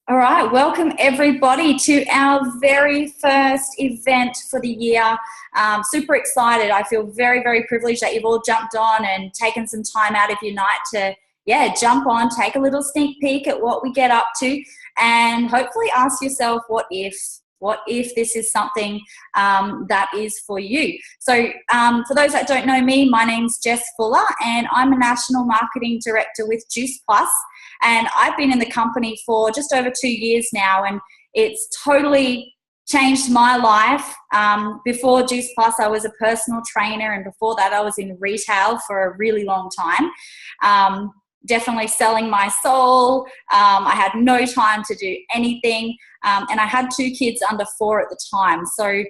All right, welcome everybody to our very first event for the year. Super excited. I feel very, very privileged that you've all jumped on and taken some time out of your night to, jump on, take a little sneak peek at what we get up to, and hopefully ask yourself, what if? What if this is something that is for you? So for those that don't know me, my name's Jess Fuller, and I'm a National Marketing Director with Juice Plus. And I've been in the company for just over 2 years now, and it's totally changed my life. Before Juice Plus, I was a personal trainer, and before that, I was in retail for a really long time. Definitely selling my soul. I had no time to do anything, and I had 2 kids under 4 at the time. So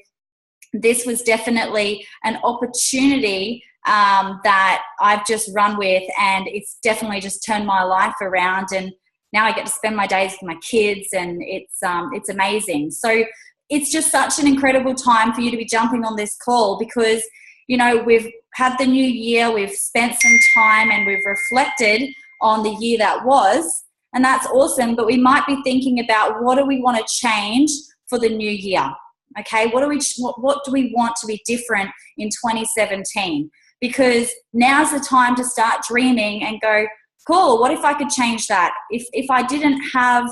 this was definitely an opportunity that I've just run with, and it's definitely just turned my life around, and now I get to spend my days with my kids, and it's amazing. So it's just such an incredible time for you to be jumping on this call, because we've had the new year, we've spent some time, and we've reflected on the year that was, and that's awesome. But we might be thinking about, what do we want to change for the new year? Okay, what do we want to be different in 2017? Because now's the time to start dreaming and go, cool, what if I could change that? If I didn't have,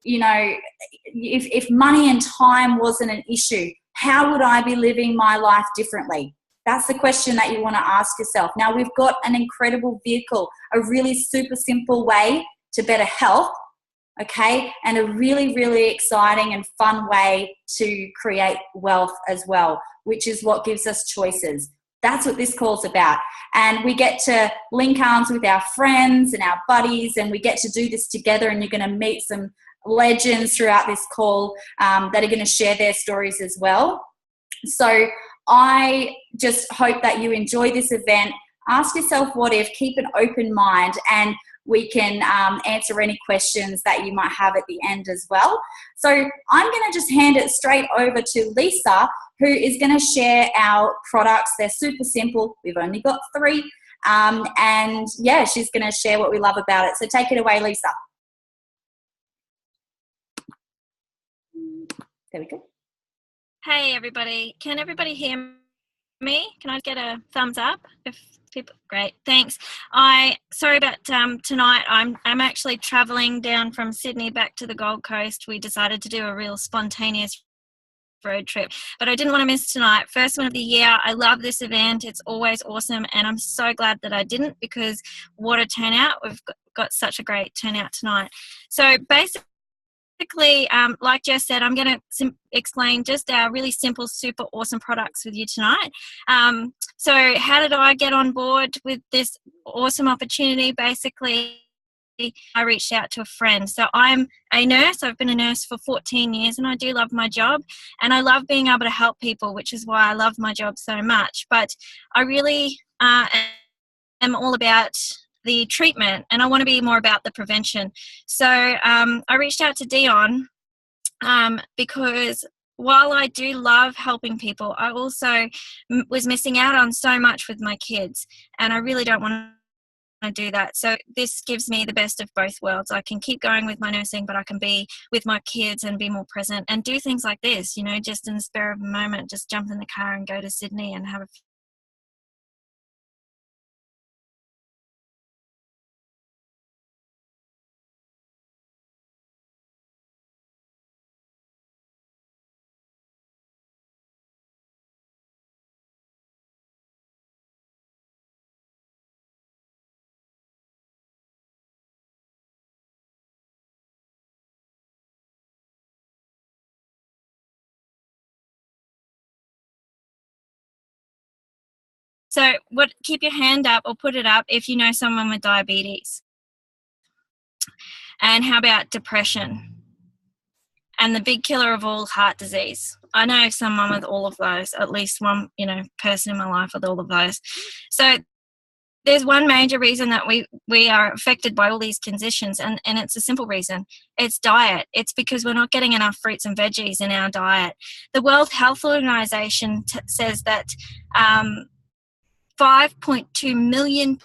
if money and time wasn't an issue, how would I be living my life differently? That's the question that you want to ask yourself. Now, we've got an incredible vehicle, a really super simple way to better health, okay, and a really, really exciting and fun way to create wealth as well, which is what gives us choices. That's what this call's about. And we get to link arms with our friends and our buddies, and we get to do this together, and you're going to meet some legends throughout this call that are going to share their stories as well. So I just hope that you enjoy this event. Ask yourself, what if, keep an open mind, and we can answer any questions that you might have at the end as well. So I'm going to just hand it straight over to Lisa, who is going to share our products. They're super simple. We've only got 3. And yeah, she's going to share what we love about it. So take it away, Lisa. There we go. Hey everybody, can everybody hear me? Can I get a thumbs up? If people, great, thanks. Sorry about tonight. I'm actually traveling down from Sydney back to the Gold Coast. We decided to do a real spontaneous road trip, but I didn't want to miss tonight. First one of the year. I love this event. It's always awesome, and I'm so glad that I didn't, because what a turnout. We've got such a great turnout tonight. So basically, like Jess said, I'm going to explain just our really simple, super awesome products with you tonight. So how did I get on board with this awesome opportunity? Basically, I reached out to a friend. So I'm a nurse. I've been a nurse for 14 years, and I do love my job, and I love being able to help people, which is why I love my job so much. But I really am all about the treatment, and I want to be more about the prevention. So I reached out to Dion because while I do love helping people, I also was missing out on so much with my kids, and I really don't want to do that. So this gives me the best of both worlds. I can keep going with my nursing, but I can be with my kids and be more present and do things like this, just in the spare of a moment, just jump in the car and go to Sydney and have a So keep your hand up or put it up if you know someone with diabetes. And how about depression? And the big killer of all, heart disease. I know someone with all of those, at least one, person in my life with all of those. So there's one major reason that we are affected by all these conditions, and it's a simple reason. It's diet. It's because we're not getting enough fruits and veggies in our diet. The World Health Organization says that 5.2 million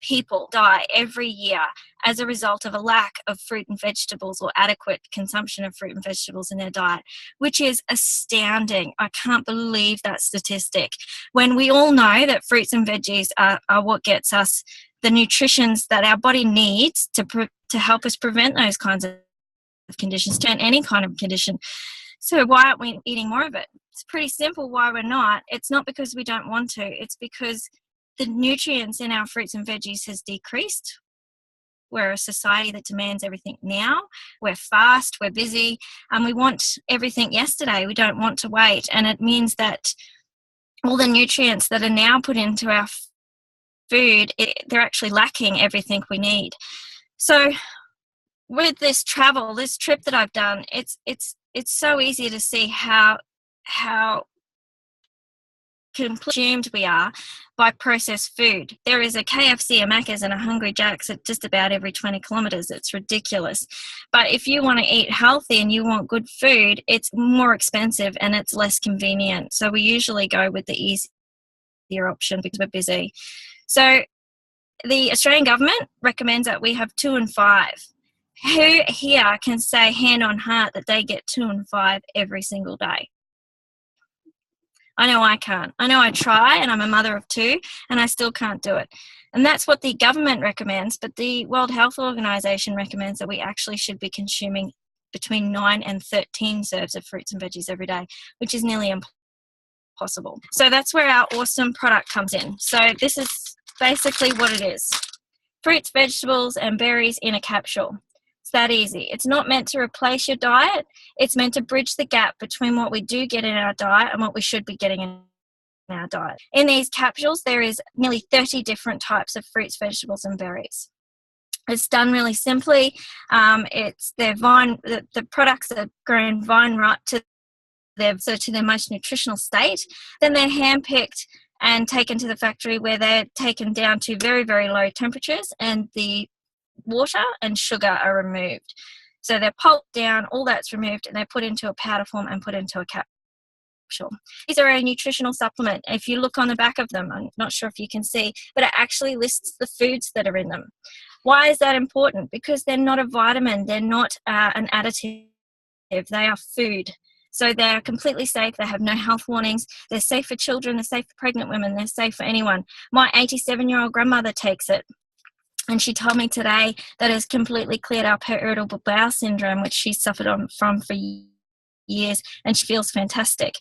people die every year as a result of a lack of fruit and vegetables or adequate consumption of fruit and vegetables in their diet, which is astounding. I can't believe that statistic. When we all know that fruits and veggies are what gets us the nutrients that our body needs to help us prevent those kinds of conditions, to any kind of condition. So why aren't we eating more of it? It's pretty simple why we're not. It's not because we don't want to. It's because the nutrients in our fruits and veggies has decreased. We're a society that demands everything now. We're fast, we're busy, and we want everything yesterday. We don't want to wait. And it means that all the nutrients that are now put into our food, they're actually lacking everything we need. So with this trip that I've done, it's so easy to see how consumed we are by processed food. There is a KFC, a Macca's, and a Hungry Jack's at just about every 20 kilometres. It's ridiculous. But if you want to eat healthy and you want good food, it's more expensive and it's less convenient. So we usually go with the easier option because we're busy. So the Australian government recommends that we have 2 and 5. Who here can say hand on heart that they get 2 and 5 every single day? I know I can't. I know I try, and I'm a mother of 2, and I still can't do it. And that's what the government recommends, but the World Health Organization recommends that we actually should be consuming between 9 and 13 serves of fruits and veggies every day, which is nearly impossible. So that's where our awesome product comes in. So this is basically what it is. Fruits, vegetables, and berries in a capsule. It's that easy. It's not meant to replace your diet. It's meant to bridge the gap between what we do get in our diet and what we should be getting in our diet. In these capsules, there is nearly 30 different types of fruits, vegetables, and berries. It's done really simply. The products are grown vine right to their most nutritional state. Then they're handpicked and taken to the factory where they're taken down to very, very low temperatures, and the water and sugar are removed. So they're pulped down, all that's removed, and they're put into a powder form and put into a capsule. These are a nutritional supplement. If you look on the back of them, I'm not sure if you can see, but it actually lists the foods that are in them. Why is that important? Because they're not a vitamin, they're not an additive, they are food. So they're completely safe. They have no health warnings. They're safe for children. They're safe for pregnant women. They're safe for anyone. My 87-year-old grandmother takes it. And she told me today that has completely cleared up her irritable bowel syndrome, which she suffered from for years, and she feels fantastic.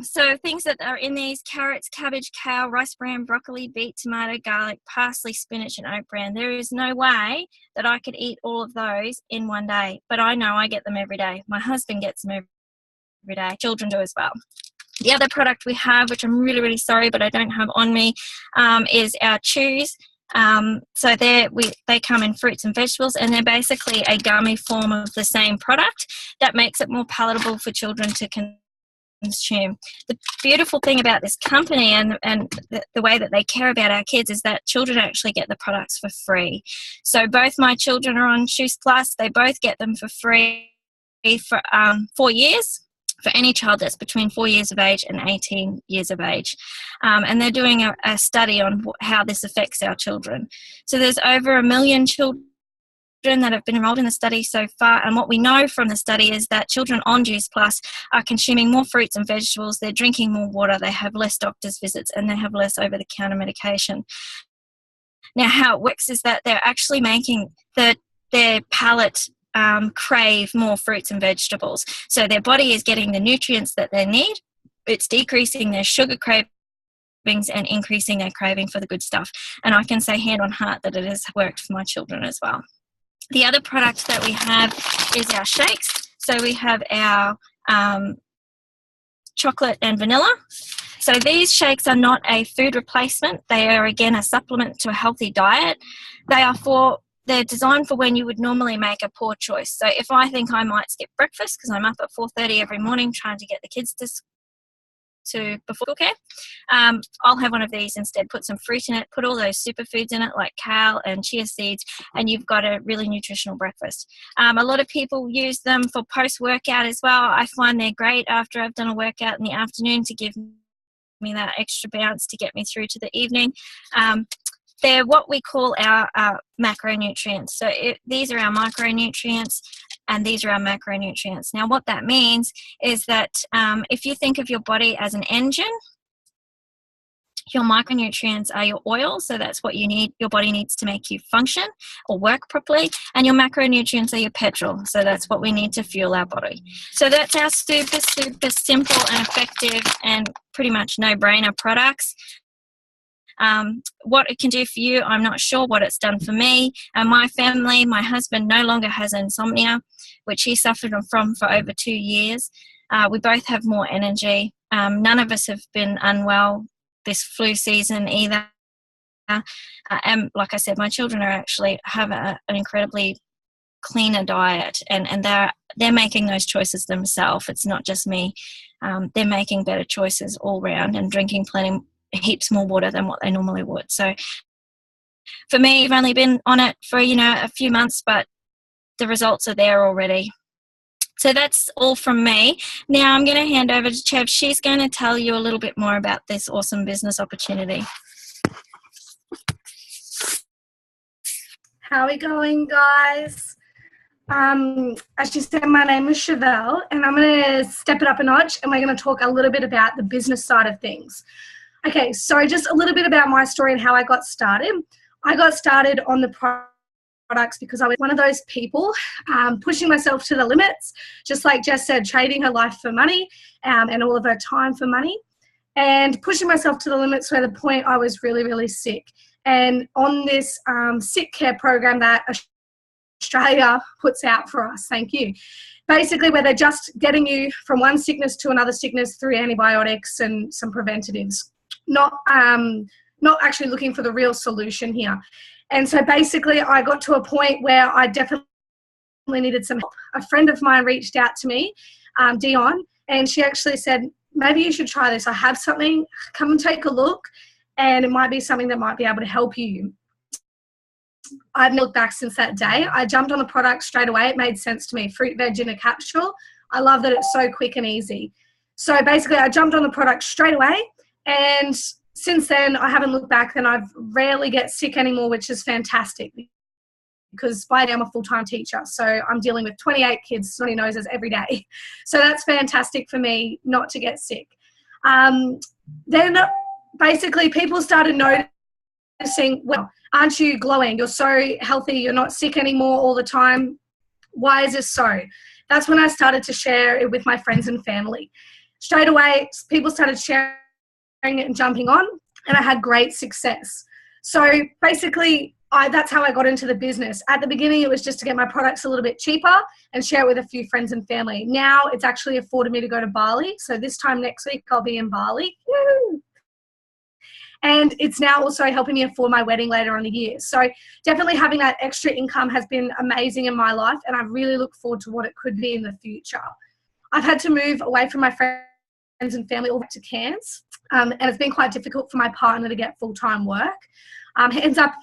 So things that are in these: carrots, cabbage, kale, rice bran, broccoli, beet, tomato, garlic, parsley, spinach, and oat bran. There is no way that I could eat all of those in one day, but I know I get them every day. My husband gets them every day. Children do as well. The other product we have, which I'm really, really sorry, but I don't have on me, is our chews. So they come in fruits and vegetables, and they're basically a gummy form of the same product that makes it more palatable for children to consume. The beautiful thing about this company and the way that they care about our kids is that children actually get the products for free. So both my children are on Juice Plus. They both get them for free for 4 years. For any child that's between 4 years of age and 18 years of age. And they're doing a study on how this affects our children. So there's over 1 million children that have been enrolled in the study so far. And what we know from the study is that children on Juice Plus are consuming more fruits and vegetables, they're drinking more water, they have less doctor's visits, and they have less over-the-counter medication. Now, how it works is that they're actually making their palate crave more fruits and vegetables. So their body is getting the nutrients that they need. It's decreasing their sugar cravings and increasing their craving for the good stuff. And I can say hand on heart that it has worked for my children as well. The other product that we have is our shakes. So we have our chocolate and vanilla. So these shakes are not a food replacement. They are, again, a supplement to a healthy diet. They're designed for when you would normally make a poor choice. So if I think I might skip breakfast because I'm up at 4:30 every morning trying to get the kids to before care, I'll have one of these instead. Put some fruit in it, put all those superfoods in it like kale and chia seeds, and you've got a really nutritional breakfast. A lot of people use them for post-workout as well. I find they're great after I've done a workout in the afternoon to give me that extra bounce to get me through to the evening. they're what we call our macronutrients. So these are our micronutrients and these are our macronutrients. Now, what that means is that if you think of your body as an engine, your micronutrients are your oil, so that's what you need. Your body needs to make you function or work properly, and your macronutrients are your petrol, so that's what we need to fuel our body. So that's our super simple and effective and pretty much no-brainer products. What it can do for you, I'm not sure. What it's done for me and my family. My husband no longer has insomnia, which he suffered from for over 2 years. We both have more energy. None of us have been unwell this flu season either. And like I said, my children have an incredibly cleaner diet, and they're making those choices themselves. It's not just me. They're making better choices all round and drinking heaps more water than what they normally would. So for me, I've only been on it for a few months, but the results are there already. So that's all from me. Now I'm going to hand over to Chev. She's going to tell you a little bit more about this awesome business opportunity. How are we going, guys? As you said, my name is Chevelle, and I'm going to step it up a notch, and we're going to talk a little bit about the business side of things. Okay, so just a little bit about my story and how I got started. I got started on the products because I was one of those people pushing myself to the limits, just like Jess said, trading her life for money and all of her time for money, and pushing myself to the limits to the point I was really, really sick. And on this sick care program that Australia puts out for us, thank you, basically where they're just getting you from one sickness to another sickness through antibiotics and some preventatives, not actually looking for the real solution here. And so basically I got to a point where I definitely needed some help. A friend of mine reached out to me, Dion, and she actually said, maybe you should try this. I have something, come and take a look, and it might be something that might be able to help you. I've never looked back since that day. I jumped on the product straight away. It made sense to me. Fruit veg in a capsule. I love that it's so quick and easy. So basically I jumped on the product straight away, and since then I haven't looked back, and I rarely get sick anymore, which is fantastic because by now I'm a full-time teacher. So I'm dealing with 28 kids, snotty noses every day. So that's fantastic for me not to get sick. Then basically people started noticing, well, aren't you glowing? You're so healthy. You're not sick anymore all the time. Why is this so? That's when I started to share it with my friends and family. Straight away, people started sharing it and jumping on, and I had great success. So basically, that's how I got into the business. At the beginning, it was just to get my products a little bit cheaper and share it with a few friends and family. Now it's actually afforded me to go to Bali. So this time next week, I'll be in Bali. Woo! And it's now also helping me afford my wedding later on in the year. So definitely having that extra income has been amazing in my life, and I really look forward to what it could be in the future. I've had to move away from my friends and family all back to Cairns, and it's been quite difficult for my partner to get full-time work. Hands up,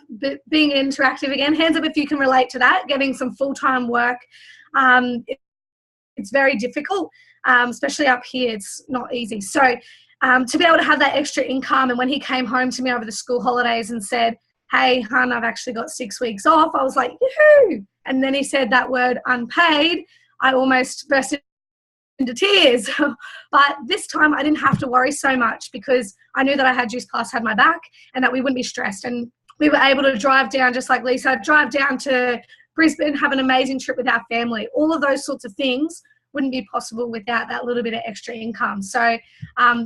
being interactive again, hands up if you can relate to that, getting some full-time work. It's very difficult, especially up here. It's not easy. So to be able to have that extra income, and when he came home to me over the school holidays and said, hey, hon, I've actually got 6 weeks off, I was like, yoo-hoo! And then he said that word unpaid, I almost burst into tears. But this time I didn't have to worry so much because I knew that I had Juice Plus had my back and that we wouldn't be stressed. And we were able to drive down, just like Lisa, drive down to Brisbane, have an amazing trip with our family. All of those sorts of things wouldn't be possible without that little bit of extra income. So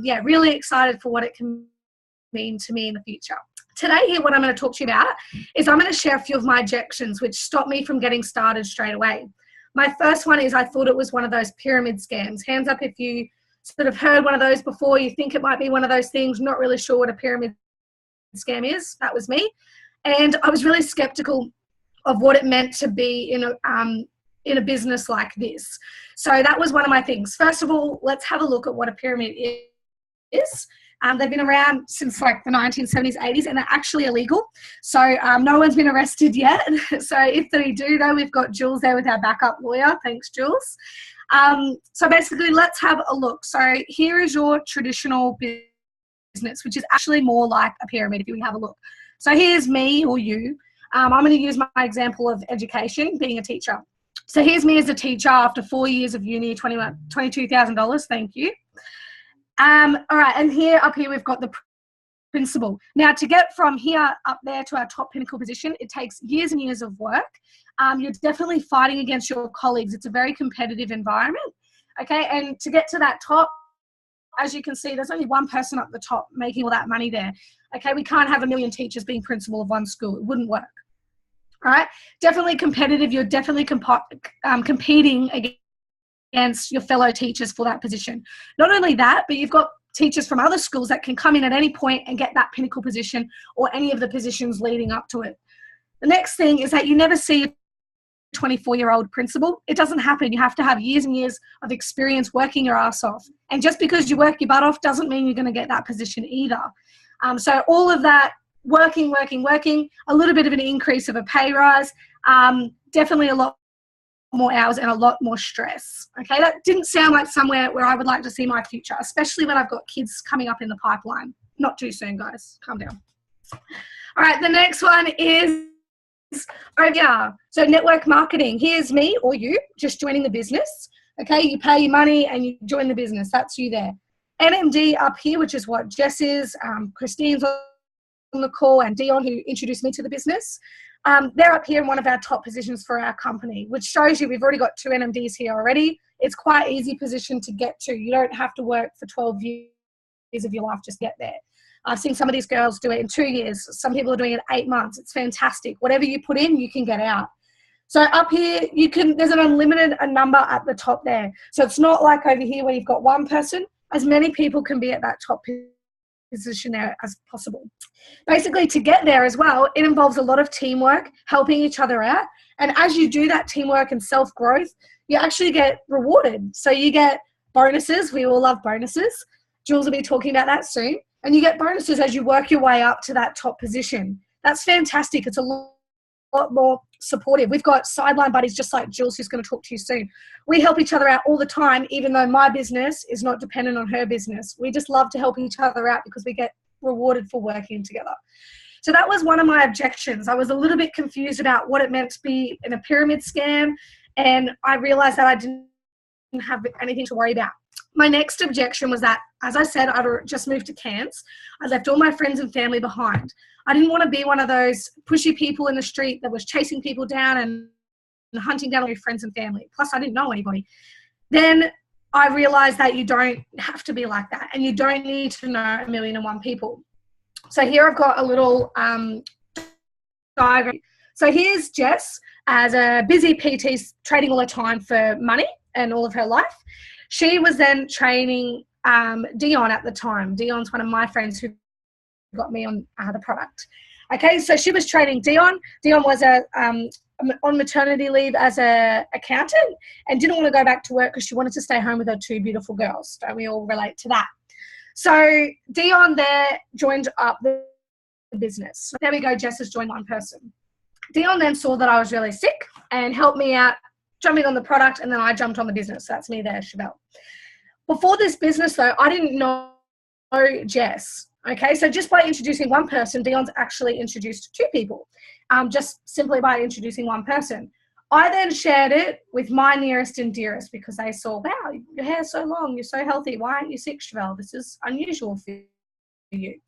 yeah, really excited for what it can mean to me in the future. Today here, what I'm going to talk to you about is I'm going to share a few of my objections which stopped me from getting started straight away. My first one is I thought it was one of those pyramid scams. Hands up if you sort of heard one of those before, you think it might be one of those things, not really sure what a pyramid scam is. That was me. And I was really skeptical of what it meant to be in a business like this. So that was one of my things. First of all, let's have a look at what a pyramid is. They've been around since like the 1970s, 80s, and they're actually illegal. So no one's been arrested yet. So if they do, though, we've got Jules there with our backup lawyer. Thanks, Jules. So basically, let's have a look. So here is your traditional business, which is actually more like a pyramid if you have a look. So here's me or you. I'm going to use my example of education, being a teacher. So here's me as a teacher after 4 years of uni, $22,000. Thank you. All right, and up here we've got the principal. Now, to get from here up there to our top pinnacle position, it takes years and years of work. You're definitely fighting against your colleagues. It's a very competitive environment. Okay, and to get to that top, as you can see, there's only one person up the top making all that money there. Okay, we can't have a million teachers being principal of one school. It wouldn't work. All right, definitely competitive. You're definitely competing against your fellow teachers for that position. Not only that, but you've got teachers from other schools that can come in at any point and get that pinnacle position or any of the positions leading up to it. The next thing is that you never see a 24-year-old principal. It doesn't happen. You have to have years and years of experience working your ass off. And just because you work your butt off doesn't mean you're going to get that position either. So all of that working, a little bit of an increase of a pay rise, definitely a lot more hours and a lot more stress. Okay, that didn't sound like somewhere where I would like to see my future, especially when I've got kids coming up in the pipeline. Not too soon, guys. Calm down. All right, the next one is OVR. So network marketing. Here's me or you just joining the business. Okay, you pay your money and you join the business. That's you there. NMD up here, which is what Jess is. Kristine's on the call, and Dion, who introduced me to the business. They're up here in one of our top positions for our company, which shows you we've already got 2 NMDs here already. It's quite an easy position to get to. You don't have to work for 12 years of your life, just get there. I've seen some of these girls do it in 2 years. Some people are doing it 8 months. It's fantastic. Whatever you put in, you can get out. So up here, there's an unlimited number at the top there. So it's not like over here where you've got one person. As many people can be at that top position there as possible. Basically, to get there as well, it involves a lot of teamwork, helping each other out. And as you do that teamwork and self-growth, you actually get rewarded. So you get bonuses. We all love bonuses. Jules will be talking about that soon. And you get bonuses as you work your way up to that top position. That's fantastic. It's a lot more supportive. We've got sideline buddies just like Jules, who's going to talk to you soon. We help each other out all the time, even though my business is not dependent on her business. We just love to help each other out because we get rewarded for working together. So that was one of my objections. I was a little bit confused about what it meant to be in a pyramid scam, and I realized that I didn't have anything to worry about. My next objection was that, as I said, I'd just moved to Cairns. I left all my friends and family behind. I didn't want to be one of those pushy people in the street that was chasing people down and hunting down all your friends and family. Plus, I didn't know anybody. Then I realized that you don't have to be like that, and you don't need to know 1,000,001 people. So here I've got a little diagram. So here's Jess as a busy PT trading all her time for money and all of her life. She was then training Dion at the time. Dion's one of my friends who got me on the product. Okay, so she was training Dion. Dion was on maternity leave as an accountant and didn't want to go back to work because she wanted to stay home with her 2 beautiful girls. Don't we all relate to that? So Dion there joined up the business. So there we go, Jess has joined one person. Dion then saw that I was really sick and helped me out jumping on the product, and then I jumped on the business. So that's me there, Chevelle. Before this business though, I didn't know Jess. Okay, so just by introducing one person, Dion's actually introduced 2 people, just simply by introducing one person. I then shared it with my nearest and dearest because they saw, wow, your hair's so long, you're so healthy. Why aren't you sick, Chevelle? This is unusual for you.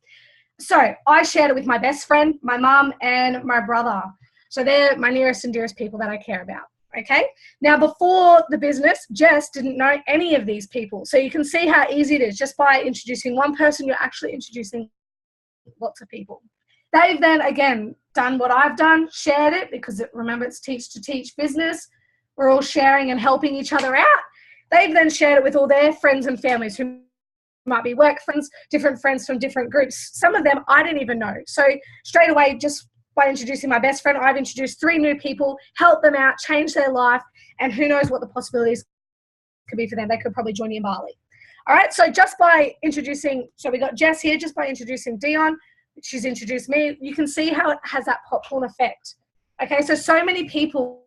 So I shared it with my best friend, my mum, and my brother. So they're my nearest and dearest people that I care about. Okay. Now, before the business, Jess didn't know any of these people. So you can see how easy it is. Just by introducing one person, you're actually introducing lots of people. They've then, again, done what I've done, shared it, because remember, it's teach to teach business. We're all sharing and helping each other out. They've then shared it with all their friends and families who might be work friends, different friends from different groups. Some of them I didn't even know. So straight away, just by introducing my best friend, I've introduced 3 new people, helped them out, changed their life, and who knows what the possibilities could be for them. They could probably join me in Bali. All right, so just by introducing, so we got Jess here, just by introducing Dion, she's introduced me, you can see how it has that popcorn effect. Okay, so many people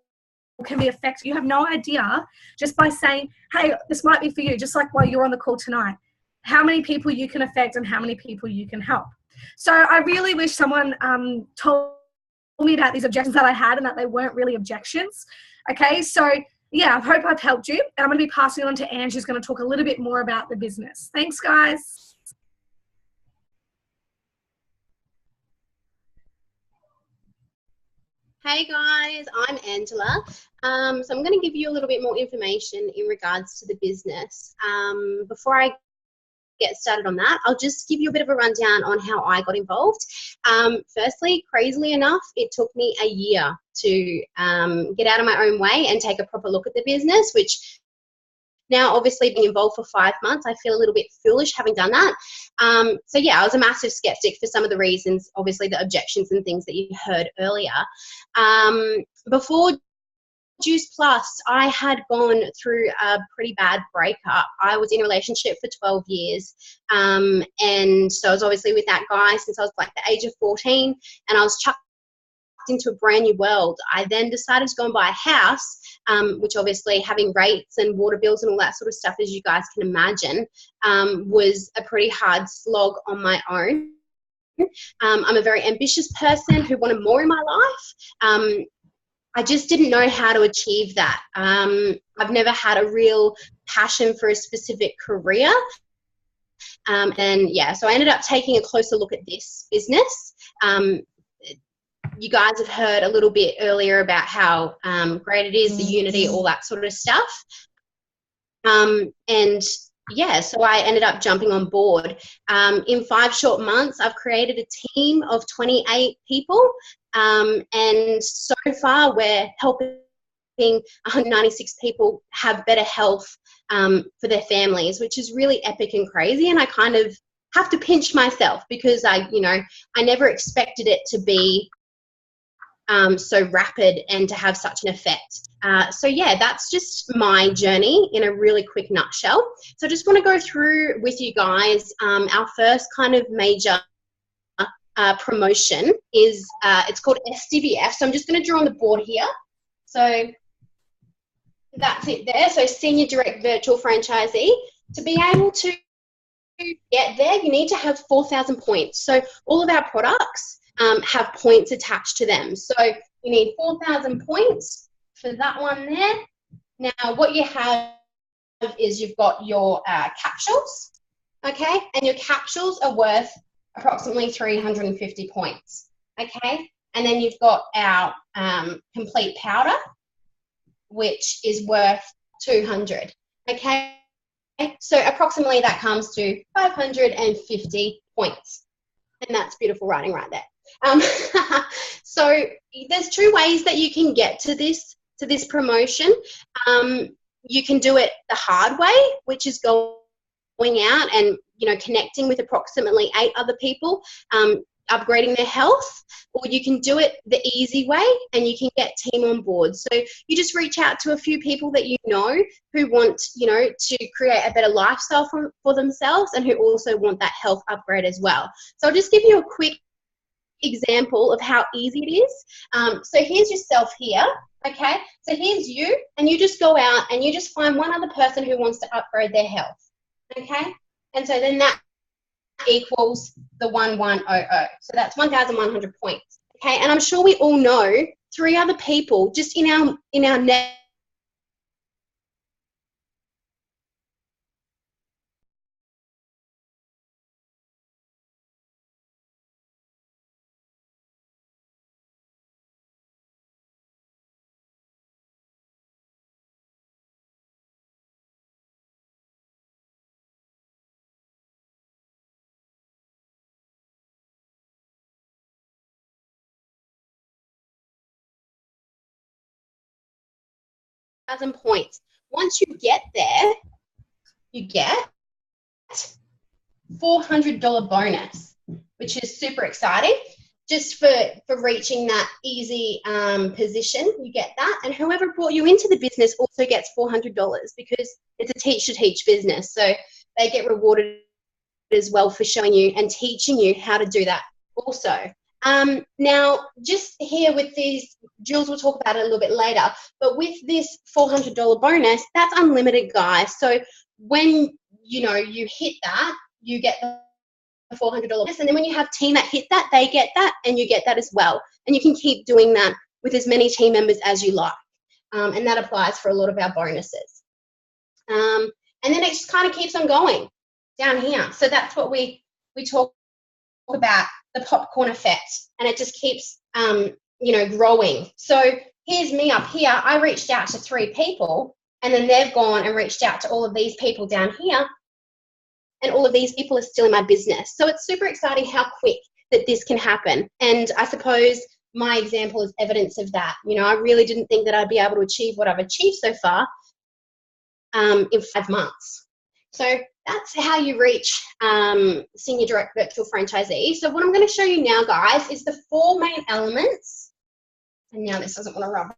can be affected. You have no idea just by saying, hey, this might be for you, just like while you're on the call tonight, how many people you can affect and how many people you can help. So I really wish someone told me about these objections that I had and that they weren't really objections. Okay, so yeah, I hope I've helped you. And I'm going to be passing on to Ange, who's going to talk a little bit more about the business. Thanks, guys. Hey guys, I'm Angela. So I'm going to give you a little bit more information in regards to the business. Before I get started on that, I'll just give you a bit of a rundown on how I got involved. Firstly, crazily enough, it took me a year to get out of my own way and take a proper look at the business, which now obviously being involved for 5 months, I feel a little bit foolish having done that. So yeah, I was a massive skeptic for some of the reasons, obviously the objections and things that you heard earlier. Before Juice Plus, I had gone through a pretty bad breakup. I was in a relationship for 12 years. And so I was obviously with that guy since I was like the age of 14, and I was chucked into a brand new world. I then decided to go and buy a house, which obviously having rates and water bills and all that sort of stuff, as you guys can imagine, was a pretty hard slog on my own. I'm a very ambitious person who wanted more in my life. I just didn't know how to achieve that. I've never had a real passion for a specific career. And yeah, so I ended up taking a closer look at this business. You guys have heard a little bit earlier about how great it is, the unity, all that sort of stuff. And yeah, so I ended up jumping on board. In 5 short months, I've created a team of 28 people. And so far, we're helping 196 people have better health for their families, which is really epic and crazy. And I kind of have to pinch myself because I never expected it to be so rapid and to have such an effect. So yeah, that's just my journey in a really quick nutshell. So I just want to go through with you guys our first kind of major promotion is, it's called SDVF. So I'm just going to draw on the board here. So that's it there. So Senior Direct Virtual Franchisee. To be able to get there, you need to have 4,000 points. So all of our products have points attached to them. So you need 4,000 points for that one there. Now what you have is you've got your capsules, okay? And your capsules are worth approximately 350 points, okay? And then you've got our complete powder, which is worth 200, okay? So approximately that comes to 550 points. And that's beautiful writing right there. So there's 2 ways that you can get to this promotion. You can do it the hard way, which is going out and connecting with approximately 8 other people, upgrading their health, or you can do it the easy way and you can get team on board. So you just reach out to a few people that you know who want to create a better lifestyle for themselves and who also want that health upgrade as well. So I'll just give you a quick example of how easy it is. So here's yourself here, okay? So here's you, and you just go out and you just find one other person who wants to upgrade their health, okay? And so then that equals the 1100. So that's 1,100 points, okay? And I'm sure we all know 3 other people just in our net. Points. Once you get there, you get $400 bonus, which is super exciting. Just for reaching that easy position, you get that. And whoever brought you into the business also gets $400 because it's a teach-to-teach business. So they get rewarded as well for showing you and teaching you how to do that also. Now, just here with these, Jules will talk about it a little bit later, but with this $400 bonus, that's unlimited, guys. So when, you hit that, you get $400. And then when you have team that hit that, they get that, and you get that as well. And you can keep doing that with as many team members as you like. And that applies for a lot of our bonuses. And then it just kind of keeps on going down here. So that's what we talk about, the popcorn effect, and it just keeps, growing. So here's me up here. I reached out to 3 people, and then they've gone and reached out to all of these people down here, and all of these people are still in my business. So it's super exciting how quick that this can happen. And I suppose my example is evidence of that. I really didn't think that I'd be able to achieve what I've achieved so far in 5 months. So that's how you reach Senior Direct Virtual Franchisee. So what I'm going to show you now, guys, is the 4 main elements. And now this doesn't want to rub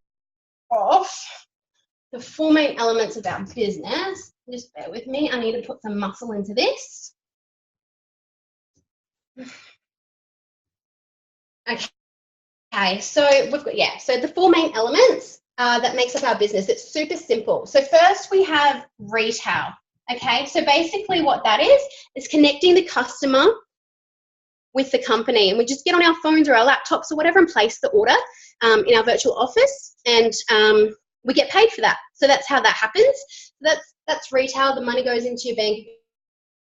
off. The 4 main elements of our business. Just bear with me. I need to put some muscle into this. Okay, so we've got, so the 4 main elements that makes up our business. It's super simple. So first we have retail. Okay, so basically what that is connecting the customer with the company, and we just get on our phones or our laptops or whatever and place the order in our virtual office, and we get paid for that. So that's how that happens. That's retail. The money goes into your bank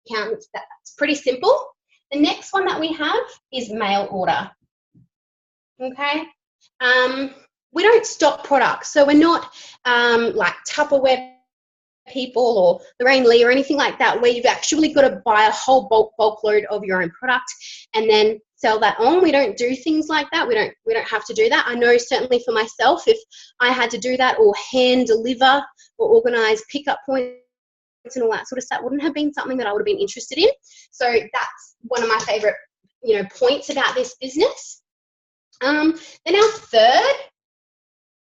account. That's pretty simple. The next one that we have is mail order. Okay, we don't stock products, so we're not like Tupperware people or Lorraine Lee or anything like that, where you've actually got to buy a whole bulk load of your own product and then sell that on. We don't do things like that. We don't have to do that. I know certainly for myself, if I had to do that or hand deliver or organize pickup points and all that sort of stuff, wouldn't have been something that I would have been interested in. So that's one of my favorite points about this business. Then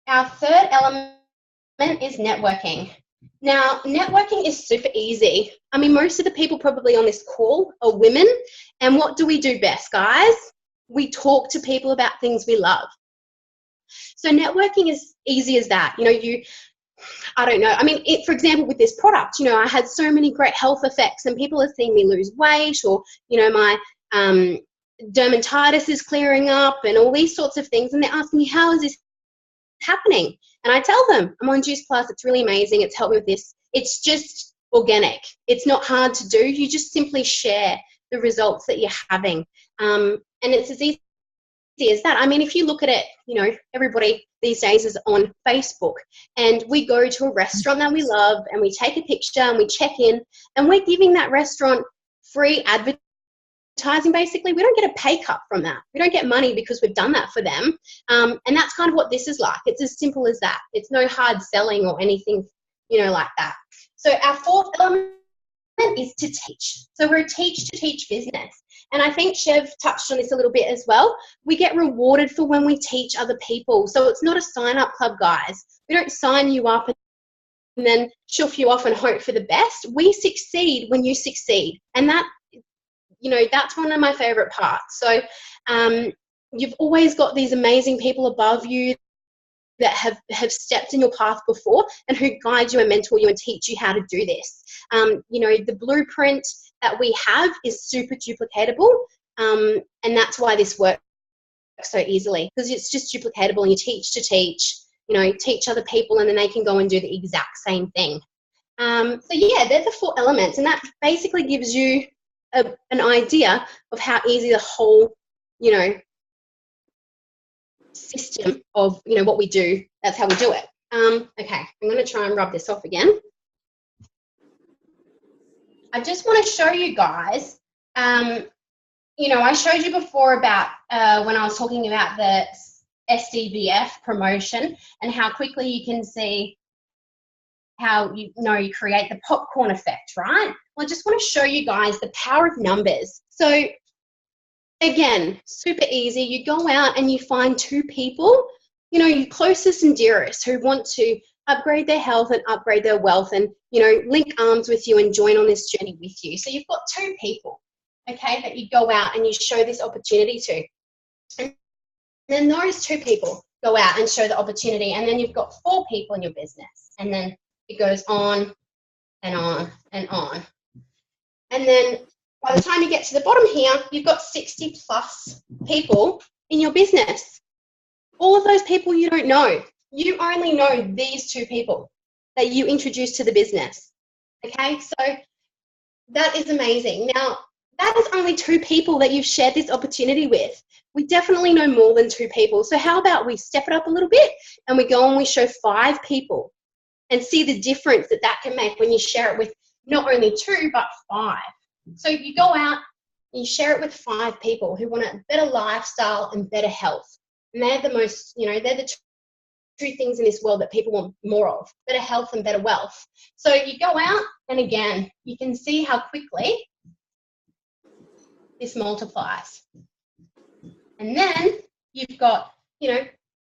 our third element is networking. Now, networking is super easy. I mean, most of the people probably on this call are women. And what do we do best, guys? We talk to people about things we love. So networking is easy as that. I don't know. I mean, for example, with this product, I had so many great health effects, and people are seeing me lose weight, or, my dermatitis is clearing up and all these sorts of things. And they're asking me, how is this happening? And I tell them, I'm on Juice Plus. It's really amazing. It's helped me with this. It's just organic. It's not hard to do. You just simply share the results that you're having. And it's as easy as that. I mean, if you look at it, everybody these days is on Facebook, and we go to a restaurant that we love and we take a picture and we check in, and we're giving that restaurant free advertising. Basically, we don't get a pay cut from that. We don't get money because we've done that for them. And that's kind of what this is like. It's as simple as that. It's no hard selling or anything, like that. So our fourth element is to teach. So we're a teach-to-teach business. And I think Chev touched on this a little bit as well. We get rewarded for when we teach other people. So it's not a sign-up club, guys. We don't sign you up and then shoof you off and hope for the best. We succeed when you succeed. And that, that's one of my favorite parts. So you've always got these amazing people above you that have stepped in your path before and who guide you and mentor you and teach you how to do this. The blueprint that we have is super duplicatable, and that's why this works so easily, because it's just duplicatable, and you teach to teach, teach other people, and then they can go and do the exact same thing. So yeah, they're the 4 elements, and that basically gives you an idea of how easy the whole, system of, what we do, that's how we do it. Okay, I'm going to try and rub this off again. I just want to show you guys, I showed you before about when I was talking about the SDVF promotion and how quickly you can see how you create the popcorn effect, right? Well, I just want to show you guys the power of numbers. So again, super easy. You go out and you find 2 people, your closest and dearest, who want to upgrade their health and upgrade their wealth and, link arms with you and join on this journey with you. So you've got 2 people, okay, that you go out and you show this opportunity to. And then those 2 people go out and show the opportunity, and then you've got 4 people in your business. And then it goes on and on and on. And then By the time you get to the bottom here, you've got 60 plus people in your business. All of those people you don't know. You only know these 2 people that you introduced to the business. Okay, so that is amazing. Now, that is only 2 people that you've shared this opportunity with. We definitely know more than 2 people. So how about we step it up a little bit and we go and we show 5 people and see the difference that that can make when you share it with not only 2, but 5. So you go out and you share it with 5 people who want a better lifestyle and better health. And they're the most, they're the 2 things in this world that people want more of, better health and better wealth. So you go out and again, you can see how quickly this multiplies. And then you've got,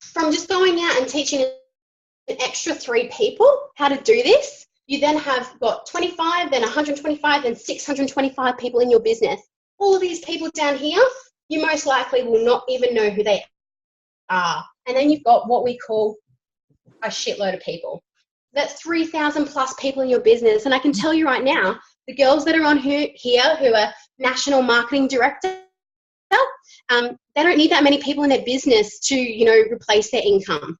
from just going out and teaching an extra 3 people how to do this, you then have got 25, then 125, then 625 people in your business. All of these people down here, you most likely will not even know who they are. And then you've got what we call a shitload of people. That's 3,000 plus people in your business. And I can tell you right now, the girls that are on here who are national marketing director, they don't need that many people in their business to, replace their income.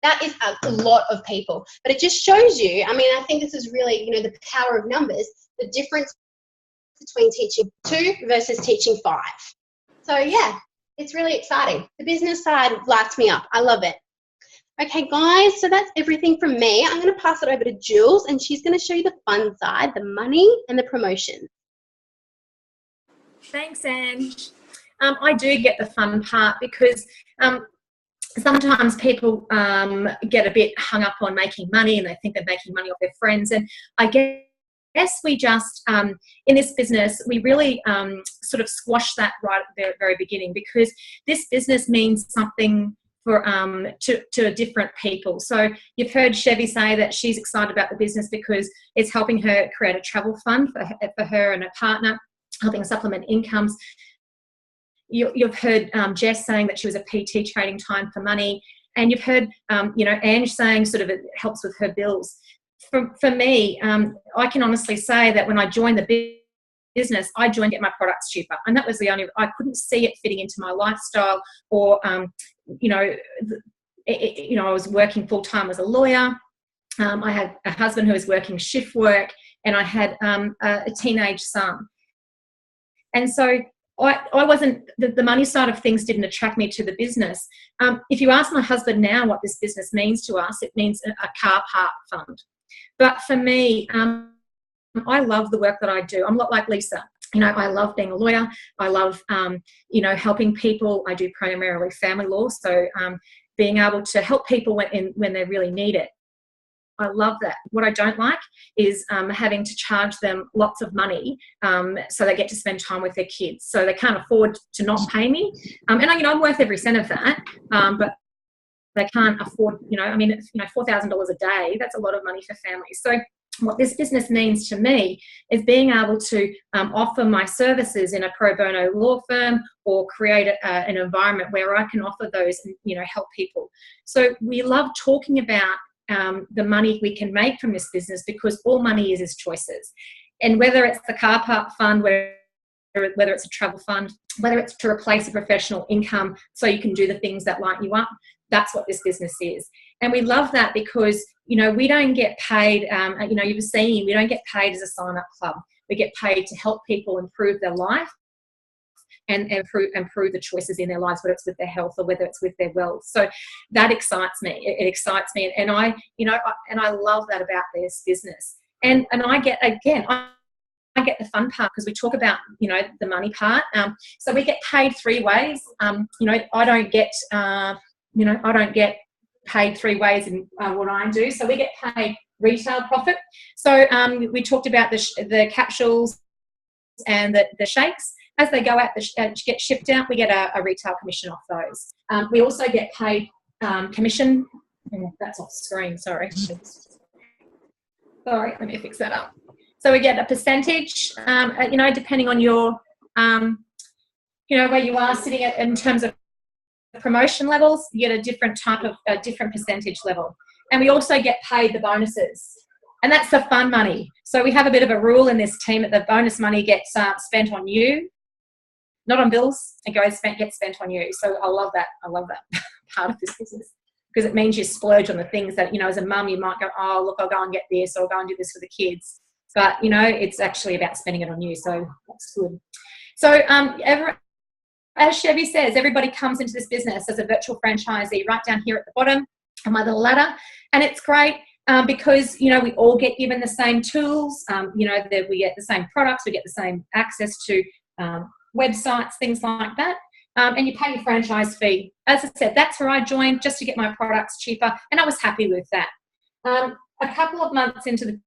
That is a lot of people. But it just shows you, I think this is really, the power of numbers, the difference between teaching 2 versus teaching 5. So, yeah, it's really exciting. The business side lights me up. I love it. Okay, guys, so that's everything from me. I'm going to pass it over to Jules, and she's going to show you the fun side, the money and the promotion. Thanks, Ange. I do get the fun part because sometimes people get a bit hung up on making money and they think they're making money off their friends. And I guess we just, in this business, we really sort of squash that right at the very beginning, because this business means something for to different people. So you've heard Chevy say that she's excited about the business because it's helping her create a travel fund for her and her partner, helping supplement incomes. You've heard Jess saying that she was a PT trading time for money, and you've heard Ange saying sort of it helps with her bills. For me, I can honestly say that when I joined the business, I joined to get my products cheaper, and that was the only. I couldn't see it fitting into my lifestyle, or I was working full time as a lawyer. I had a husband who was working shift work, and I had a teenage son, and so. I wasn't, the money side of things didn't attract me to the business. If you ask my husband now what this business means to us, it means a car park fund. But for me, I love the work that I do. I'm a lot like Lisa. I love being a lawyer. I love, helping people. I do primarily family law. So being able to help people when they really need it. I love that. What I don't like is having to charge them lots of money so they get to spend time with their kids. So they can't afford to not pay me. And I'm worth every cent of that, but they can't afford, $4,000 a day, that's a lot of money for families. So what this business means to me is being able to offer my services in a pro bono law firm, or create an environment where I can offer those and, help people. So we love talking about the money we can make from this business, because all money is choices. And whether it's the car park fund, whether it's a travel fund, whether it's to replace a professional income so you can do the things that light you up, that's what this business is. And we love that because, we don't get paid, you've seen, we don't get paid as a sign-up club. We get paid to help people improve their life and improve the choices in their lives, whether it's with their health or whether it's with their wealth. So that excites me. It excites me, and I love that about this business. And I get the fun part, because we talk about the money part. So we get paid 3 ways. I don't get paid 3 ways in what I do. So we get paid retail profit. So we talked about the capsules and the shakes. As they go out, get shipped out, we get a retail commission off those. We also get paid commission. That's off screen, sorry. Sorry, let me fix that up. So we get a percentage, depending on your, where you are sitting at in terms of promotion levels, you get a different type of, a different percentage level. And we also get paid the bonuses. And that's the fun money. So we have a bit of a rule in this team that the bonus money gets spent on you, not on bills. It gets spent on you. So I love that. I love that part of this business, because it means you splurge on the things that, you know, as a mum, you might go, oh, look, I'll go and get this, or I'll go and do this for the kids. But, you know, it's actually about spending it on you. So that's good. So as Chevy says, everybody comes into this business as a virtual franchisee right down here at the bottom of my little ladder. And it's great because, you know, we all get given the same tools. You know, we get the same products. We get the same access to websites, things like that. And you pay your franchise fee. As I said, that's where I joined, just to get my products cheaper. And I was happy with that. A couple of months into the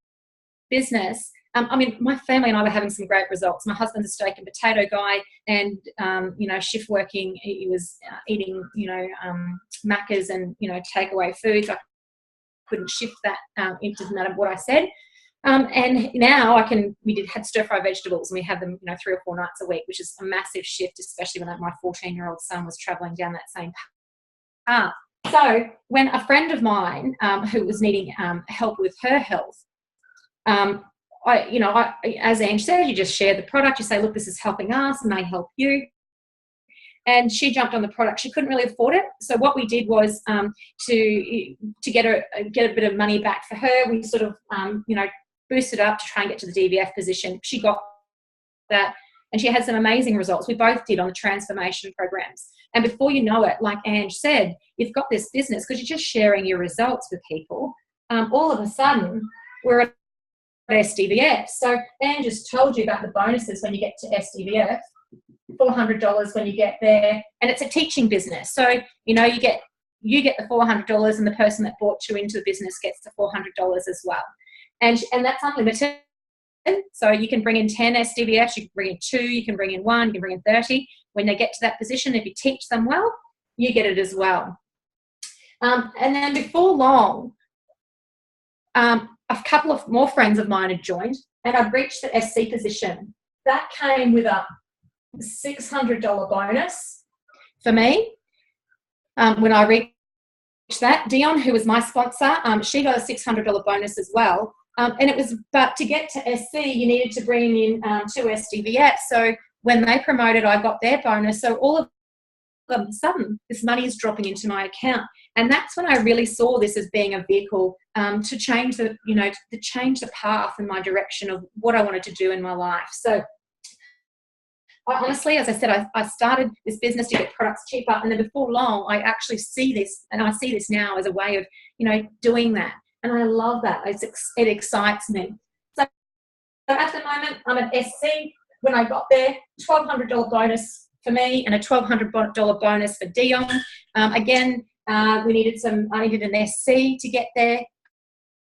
business, I mean, my family and I were having some great results. My husband's a steak and potato guy, and, you know, shift working. He was eating, you know, Maccas and, you know, takeaway foods. I couldn't shift that. It doesn't matter what I said. And now we had stir-fry vegetables, and we have them, you know, 3 or 4 nights a week, which is a massive shift, especially when my 14-year-old son was traveling down that same path. So when a friend of mine who was needing help with her health, as Ange said, you just share the product. You say, look, this is helping us, may help you. And she jumped on the product. She couldn't really afford it. So what we did was to get a bit of money back for her, we sort of, you know, boosted up to try and get to the DVF position. She got that, and she had some amazing results. We both did on the transformation programs. And before you know it, like Ange said, you've got this business because you're just sharing your results with people. All of a sudden, we're at SDVF. So Anne just told you about the bonuses when you get to SDVF, $400 when you get there, and it's a teaching business. So, you know, you get the $400, and the person that brought you into the business gets the $400 as well. And that's unlimited. So you can bring in 10 SDVFs, you can bring in 2, you can bring in 1, you can bring in 30. When they get to that position, if you teach them well, you get it as well. And then before long, a couple of more friends of mine had joined, and I'd reached the SC position. That came with a $600 bonus for me when I reached that. Dion, who was my sponsor, she got a $600 bonus as well. But to get to SC, you needed to bring in 2 SDVF. So when they promoted, I got their bonus. So all of a sudden, this money is dropping into my account. And that's when I really saw this as being a vehicle to change the path and my direction of what I wanted to do in my life. So honestly, as I said, I started this business to get products cheaper, and then before long, I actually see this, and I see this now as a way of, you know, doing that. And I love that. It excites me. So at the moment, I'm at SC. When I got there, $1,200 bonus for me and a $1,200 bonus for Dion. Again, I needed an SC to get there.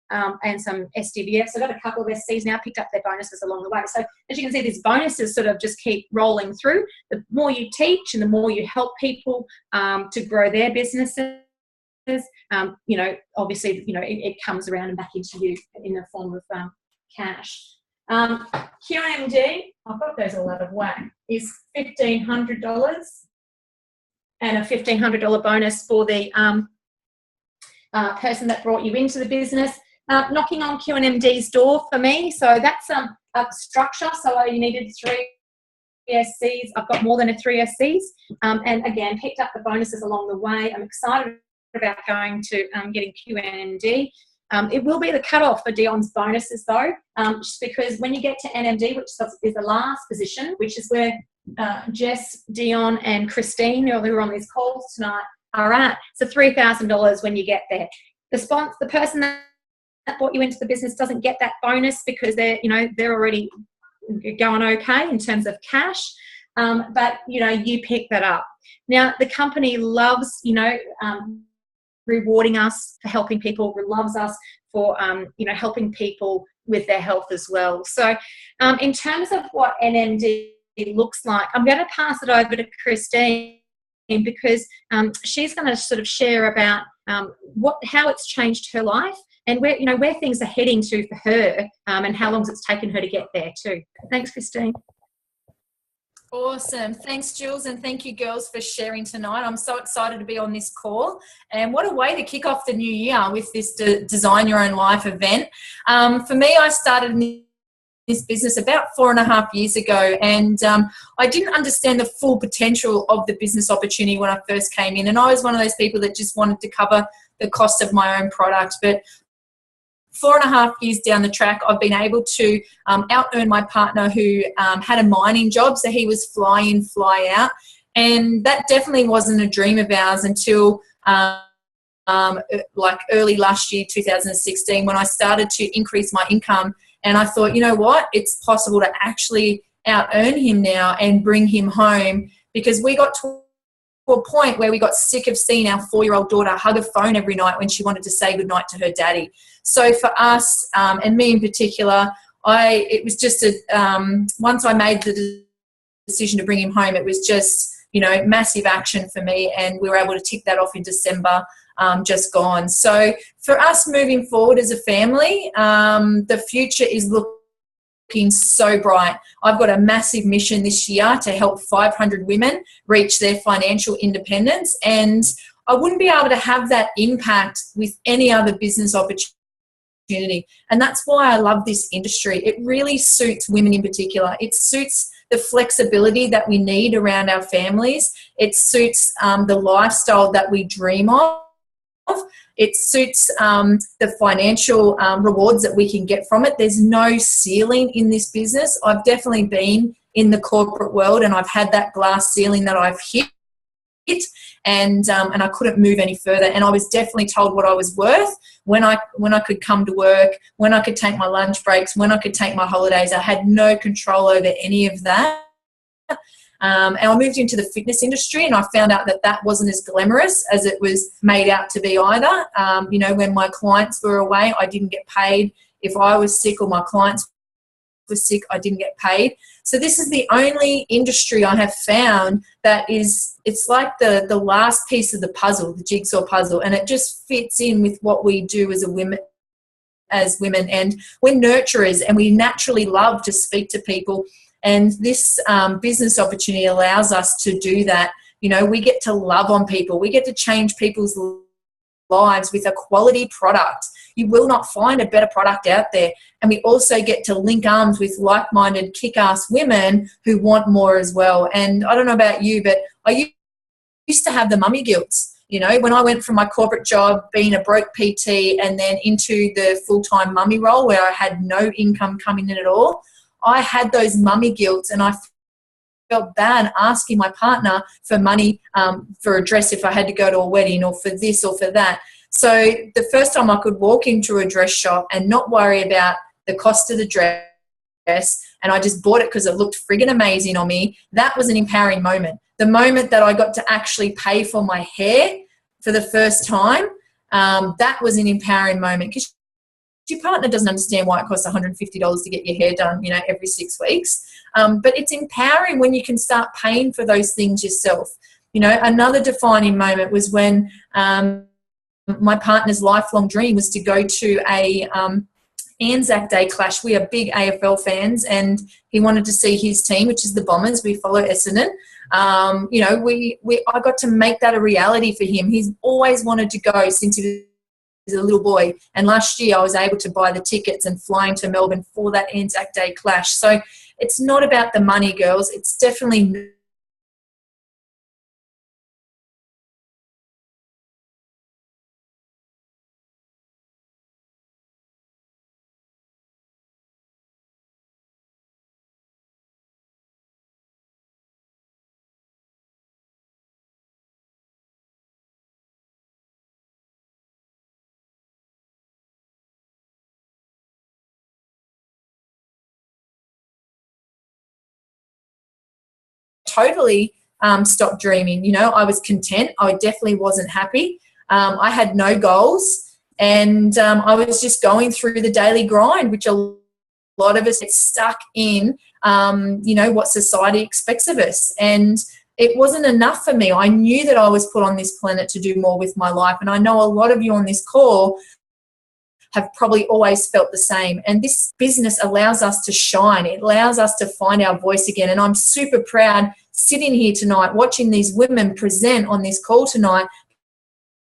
And some SDVFs. So I've got a couple of SCs now, picked up their bonuses along the way. So as you can see, these bonuses sort of just keep rolling through. The more you teach and the more you help people to grow their businesses, you know, obviously, you know, it comes around and back into you in the form of cash. QMD, I've got those all out of whack, is $1,500 and a $1,500 bonus for the person that brought you into the business. Knocking on QMD's door for me. So that's a structure. So you needed 3 SCs. I've got more than 3 SCs. And again, picked up the bonuses along the way. I'm excited about going to getting QMD. It will be the cutoff for Dion's bonuses though, just because when you get to NMD, which is the last position, which is where Jess, Dion and Kristine, who are on these calls tonight, are at. So $3,000 when you get there. The person that brought you into the business doesn't get that bonus because they're already going okay in terms of cash. But, you know, you pick that up. Now, the company loves, you know, rewarding us for helping people, loves us for, you know, helping people with their health as well. So in terms of what NMD looks like, I'm going to pass it over to Kristine because she's going to sort of share about how it's changed her life and where things are heading to for her, and how long it's taken her to get there too. Thanks, Kristine. Awesome. Thanks, Jules, and thank you, girls, for sharing tonight. I'm so excited to be on this call, and what a way to kick off the new year with this Design Your Own Life event. For me, I started in this business about 4.5 years ago, and I didn't understand the full potential of the business opportunity when I first came in, and I was one of those people that just wanted to cover the cost of my own product. But 4.5 years down the track, I've been able to out-earn my partner who had a mining job, so he was fly in, fly out, and that definitely wasn't a dream of ours until like early last year, 2016, when I started to increase my income. And I thought, you know what, it's possible to actually out-earn him now and bring him home, because we got to a point where we got sick of seeing our 4-year-old daughter hug a phone every night when she wanted to say goodnight to her daddy. So for us, and me in particular, it was just once I made the decision to bring him home, it was just, you know, massive action for me, and we were able to tick that off in December, just gone. So for us moving forward as a family, the future is looking so bright. I've got a massive mission this year to help 500 women reach their financial independence, and I wouldn't be able to have that impact with any other business opportunity. And that's why I love this industry. It really suits women in particular. It suits the flexibility that we need around our families. It suits the lifestyle that we dream of. It suits the financial rewards that we can get from it. There's no ceiling in this business. I've definitely been in the corporate world, and I've had that glass ceiling that I've hit, and I couldn't move any further. And I was definitely told what I was worth when I could come to work, when I could take my lunch breaks, when I could take my holidays. I had no control over any of that. And I moved into the fitness industry, and I found out that that wasn't as glamorous as it was made out to be either. You know, when my clients were away, I didn't get paid. If I was sick or my clients were sick, I didn't get paid. So this is the only industry I have found that it's like the last piece of the puzzle, the jigsaw puzzle, and it just fits in with what we do as women. And we're nurturers, and we naturally love to speak to people. And this business opportunity allows us to do that. You know, we get to love on people. We get to change people's lives with a quality product. You will not find a better product out there. And we also get to link arms with like-minded, kick-ass women who want more as well. And I don't know about you, but I used to have the mummy guilt. You know, when I went from my corporate job, being a broke PT, and then into the full-time mummy role where I had no income coming in at all, I had those mummy guilts, and I felt bad asking my partner for money for a dress if I had to go to a wedding, or for this or for that. So the first time I could walk into a dress shop and not worry about the cost of the dress, and I just bought it because it looked friggin' amazing on me, that was an empowering moment. The moment that I got to actually pay for my hair for the first time, that was an empowering moment, because your partner doesn't understand why it costs $150 to get your hair done, you know, every 6 weeks. But it's empowering when you can start paying for those things yourself. You know, another defining moment was when my partner's lifelong dream was to go to a Anzac Day clash. We are big AFL fans, and he wanted to see his team, which is the Bombers. We follow Essendon. You know, I got to make that a reality for him. He's always wanted to go since he was a little boy, and last year I was able to buy the tickets and fly into Melbourne for that Anzac Day clash. So it's not about the money, girls. It's definitely totally stopped dreaming. You know, I was content. I definitely wasn't happy. I had no goals, and I was just going through the daily grind, which a lot of us get stuck in, you know, what society expects of us. And it wasn't enough for me. I knew that I was put on this planet to do more with my life. And I know a lot of you on this call have probably always felt the same. And this business allows us to shine. It allows us to find our voice again. And I'm super proud sitting here tonight watching these women present on this call tonight,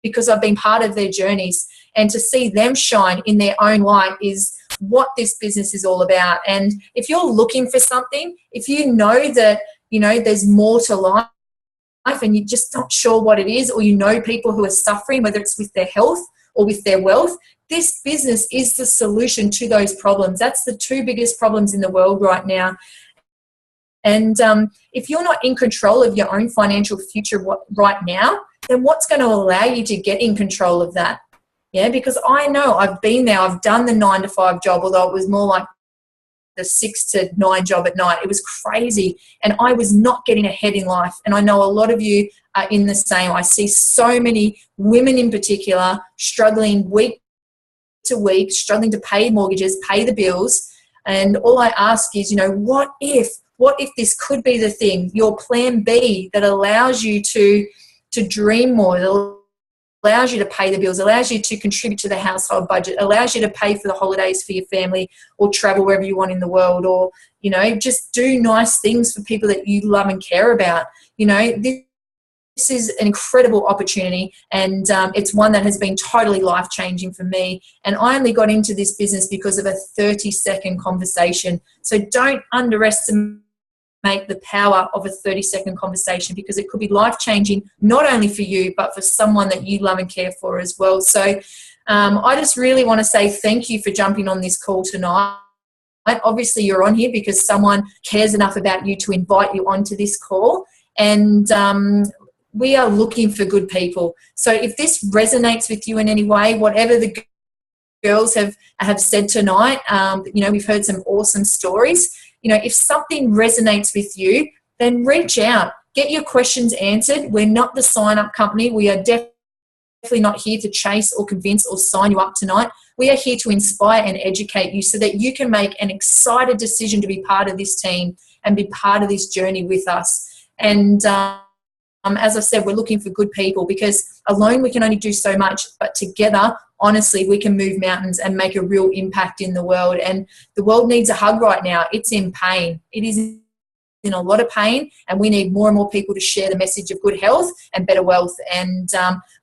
because I've been part of their journeys, and to see them shine in their own light is what this business is all about. And if you're looking for something, if you know that, you know, there's more to life and you're just not sure what it is, or you know people who are suffering, whether it's with their health or with their wealth, this business is the solution to those problems. That's the two biggest problems in the world right now. And if you're not in control of your own financial future right now, then what's going to allow you to get in control of that? Yeah, because I know I've been there. I've done the 9-to-5 job, although it was more like the 6 to 9 job at night. It was crazy, and I was not getting ahead in life. And I know a lot of you are in the same. I see so many women in particular struggling week to week, struggling to pay mortgages, pay the bills. And all I ask is, you know, what if this could be the thing, your plan B that allows you to dream more, that allows you to pay the bills, allows you to contribute to the household budget, allows you to pay for the holidays for your family, or travel wherever you want in the world, or, you know, just do nice things for people that you love and care about. You know, this is an incredible opportunity, and it's one that has been totally life-changing for me. And I only got into this business because of a 30-second conversation. So don't underestimate the power of a 30-second conversation, because it could be life-changing not only for you but for someone that you love and care for as well. So I just really want to say thank you for jumping on this call tonight. Obviously you're on here because someone cares enough about you to invite you onto this call, and we are looking for good people. So if this resonates with you in any way, whatever the girls have said tonight, you know, we've heard some awesome stories. You know, if something resonates with you, then reach out. Get your questions answered. We're not the sign-up company. We are definitely not here to chase or convince or sign you up tonight. We are here to inspire and educate you so that you can make an excited decision to be part of this team and be part of this journey with us. And as I said, we're looking for good people, because alone we can only do so much, but together, honestly, we can move mountains and make a real impact in the world. And the world needs a hug right now. It's in pain. It is in a lot of pain, and we need more and more people to share the message of good health and better wealth. And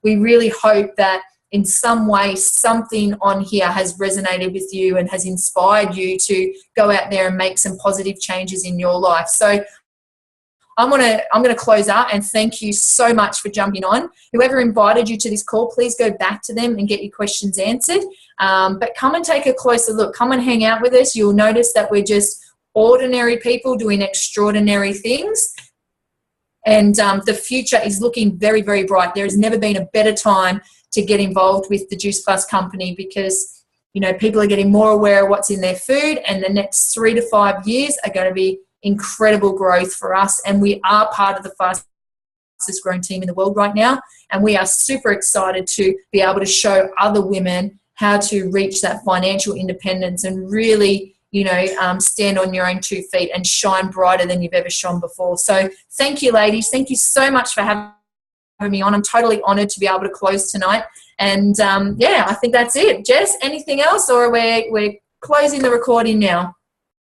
we really hope that in some way something on here has resonated with you and has inspired you to go out there and make some positive changes in your life. So I'm gonna close out and thank you so much for jumping on. Whoever invited you to this call, please go back to them and get your questions answered. But come and take a closer look. Come and hang out with us. You'll notice that we're just ordinary people doing extraordinary things. And the future is looking very, very bright. There has never been a better time to get involved with the Juice Plus company, because, you know, people are getting more aware of what's in their food, and the next 3 to 5 years are going to be incredible growth for us. And we are part of the fastest growing team in the world right now, and we are super excited to be able to show other women how to reach that financial independence and really, you know, stand on your own 2 feet and shine brighter than you've ever shone before. So thank you, ladies. Thank you so much for having me on. I'm totally honored to be able to close tonight. And yeah, I think that's it. Jess, anything else, or we're closing the recording now?